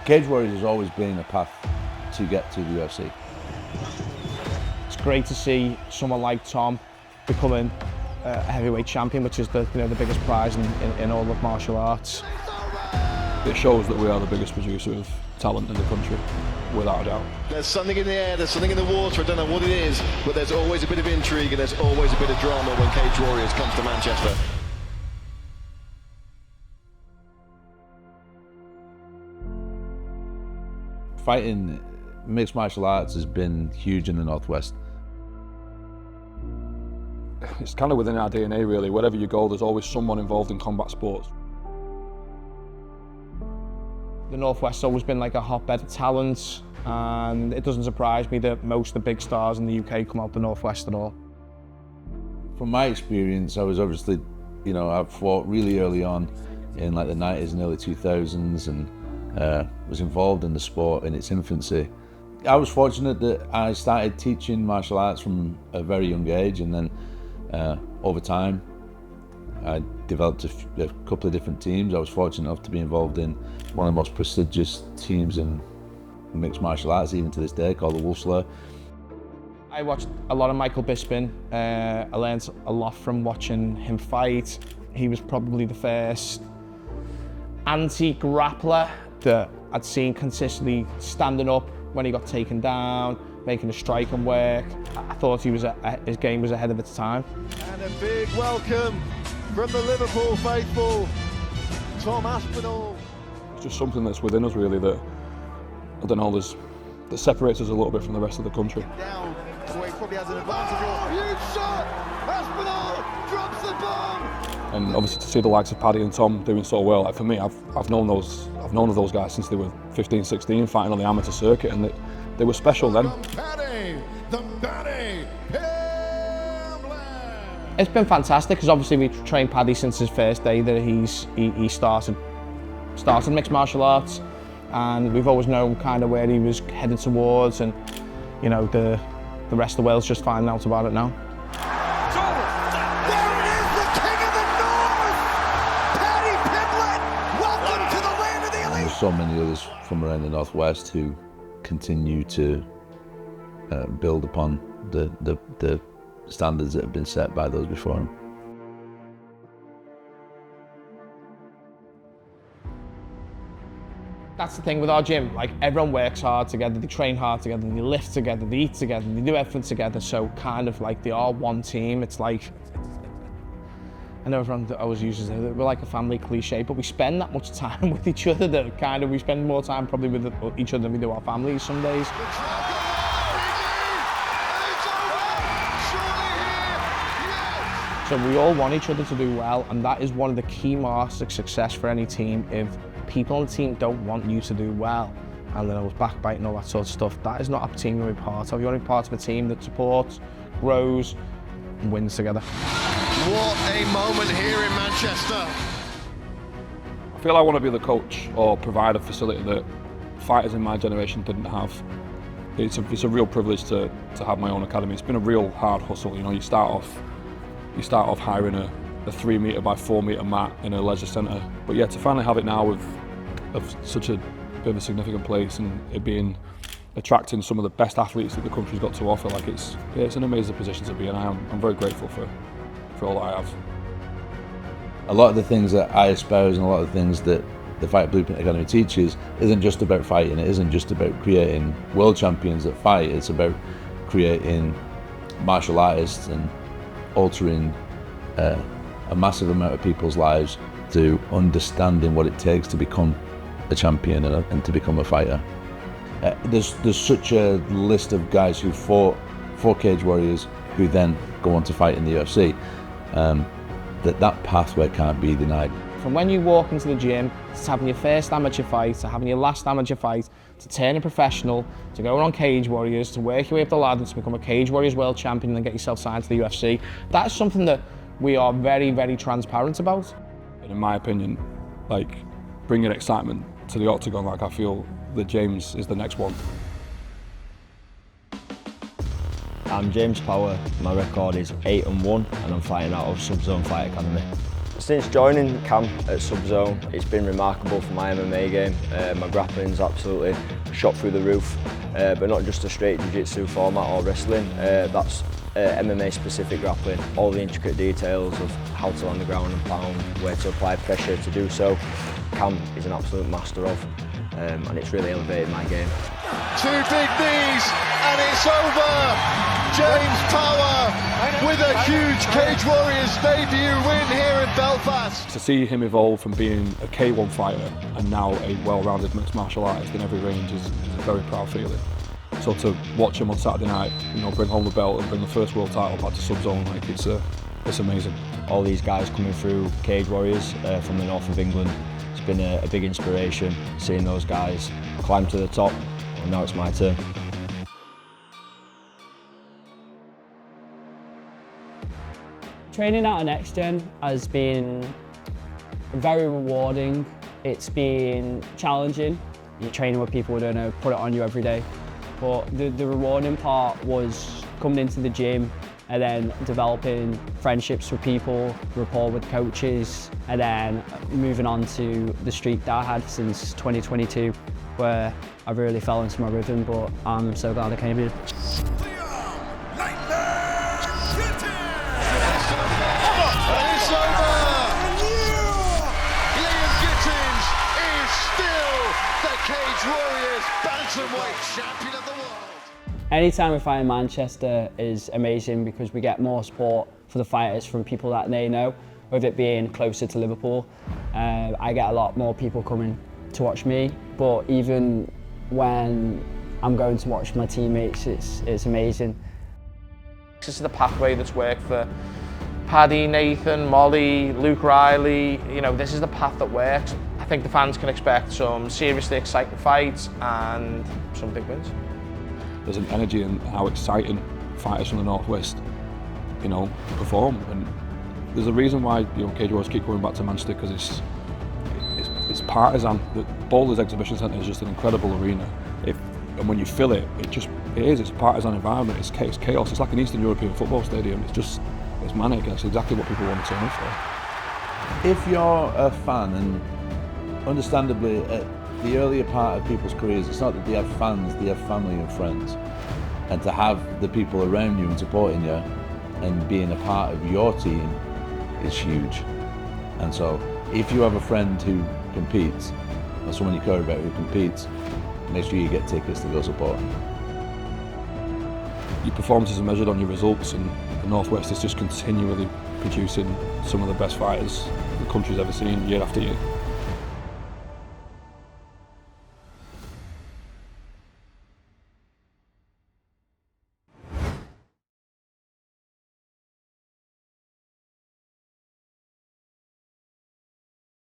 Cage Warriors has always been a path to get to the UFC. It's great to see someone like Tom becoming a heavyweight champion, which is the biggest prize in all of martial arts. It shows that we are the biggest producer of talent in the country, without a doubt. There's something in the air, there's something in the water, I don't know what it is, but there's always a bit of intrigue and there's always a bit of drama when Cage Warriors comes to Manchester. Fighting mixed martial arts has been huge in the Northwest. It's kind of within our DNA really. Wherever you go, there's always someone involved in combat sports. The Northwest's always been like a hotbed of talent, and it doesn't surprise me that most of the big stars in the UK come out the Northwest at all. From my experience, I was obviously, I fought really early on in like the 90s and early 2000s, and was involved in the sport in its infancy. I was fortunate that I started teaching martial arts from a very young age, and then over time I developed a couple of different teams. I was fortunate enough to be involved in one of the most prestigious teams in mixed martial arts, even to this day, called the Wolfslayer. I watched a lot of Michael Bisping. I learned a lot from watching him fight. He was probably the first anti-grappler that I'd seen consistently standing up when he got taken down, making a strike and work. I thought his game was ahead of its time. And a big welcome from the Liverpool faithful, Tom Aspinall. It's just something that's within us really that, I don't know, that separates us a little bit from the rest of the country. Down, so he probably has an advantage. Oh, huge shot! Aspinall drops the bomb! And obviously to see the likes of Paddy and Tom doing so well, like for me, I've known of those guys since they were 15, 16, fighting on the amateur circuit, and they were special then. Paddy, the Paddy Pimblett. It's been fantastic because obviously we've trained Paddy since his first day that he started mixed martial arts, and we've always known kind of where he was headed towards, and the rest of the world's just finding out about it now. There it is, the king of the north, Paddy Pimblett. Welcome to the land of the elite. There's so many others from around the Northwest who continue to build upon the standards that have been set by those before him. That's the thing with our gym, like everyone works hard together, they train hard together, they lift together, they eat together, they do everything together, so kind of like they are one team. It's like, I know everyone always uses it, we're like a family cliche, but we spend that much time with each other that we spend more time probably with each other than we do our families some days. So we all want each other to do well, and that is one of the key marks of success for any team. If people on the team don't want you to do well, and then I was backbiting, all that sort of stuff, that is not a team you're part of. You're only part of a team that supports, grows, and wins together. What a moment here in Manchester. I feel I want to be the coach or provide a facility that fighters in my generation didn't have. It's a real privilege to have my own academy. It's been a real hard hustle. You start off hiring a 3 metre by 4 metre mat in a leisure centre. But yeah, to finally have it now with such a bit of a significant place, and it being attracting some of the best athletes that the country's got to offer, like it's an amazing position to be in. I'm very grateful for all that I have. A lot of the things that I espouse and a lot of the things that the Fight Blueprint Academy teaches isn't just about fighting, it isn't just about creating world champions that fight, it's about creating martial artists and altering a massive amount of people's lives to understanding what it takes to become a champion and to become a fighter. There's such a list of guys who fought for Cage Warriors who then go on to fight in the UFC, that pathway can't be denied. From when you walk into the gym, to having your first amateur fight, to having your last amateur fight, to turning professional, to going on Cage Warriors, to work your way up the ladder to become a Cage Warriors world champion and then get yourself signed to the UFC, that's something that we are very, very transparent about. And in my opinion, like, bringing excitement to the octagon, like I feel that James is the next one. I'm James Power, my record is 8-1 and I'm fighting out of Sub-Zone Fight Academy. Since joining camp at Sub-Zone, it's been remarkable for my MMA game. My grappling's absolutely shot through the roof, but not just a straight jiu-jitsu format or wrestling. That's MMA specific grappling, all the intricate details of how to land the ground and pound, where to apply pressure to do so. Cam is an absolute master of, and it's really elevated my game. 2 big knees and it's over! James Power with a huge Cage Warriors debut win here in Belfast. To see him evolve from being a K1 fighter and now a well-rounded mixed martial artist in every range is a very proud feeling. So to watch him on Saturday night, you know, bring home the belt and bring the first world title back to Sub-Zone, like it's amazing. All these guys coming through Cage Warriors from the north of England, it's been a big inspiration seeing those guys climb to the top, and now it's my turn. Training out of Next Gen has been very rewarding. It's been challenging. You're training with people who don't know, put it on you every day. But the rewarding part was coming into the gym and then developing friendships with people, rapport with coaches, and then moving on to the streak that I had since 2022, where I really fell into my rhythm, but I'm so glad I came here. Cage Warriors bantamweight champion of the world. Anytime we fight in Manchester is amazing because we get more support for the fighters from people that they know, with it being closer to Liverpool. I get a lot more people coming to watch me, but even when I'm going to watch my teammates, it's amazing. This is the pathway that's worked for Paddy, Nathan, Molly, Luke Riley. You know, this is the path that works. I think the fans can expect some seriously exciting fights and some big wins. There's an energy in how exciting fighters from the Northwest, you know, perform, and there's a reason why, you know, Cage Warriors keep going back to Manchester, because it's partisan. The Boulders Exhibition Centre is just an incredible arena. And when you fill it, it's a partisan environment. It's chaos. It's like an Eastern European football stadium. It's manic, and it's exactly what people want to turn up for. If you're a fan, and understandably at the earlier part of people's careers, it's not that they have fans, they have family and friends. And to have the people around you and supporting you and being a part of your team is huge. And so if you have a friend who competes, or someone you care about who competes, make sure you get tickets to go support them. Your performances are measured on your results, and the Northwest is just continually producing some of the best fighters the country's ever seen year after year.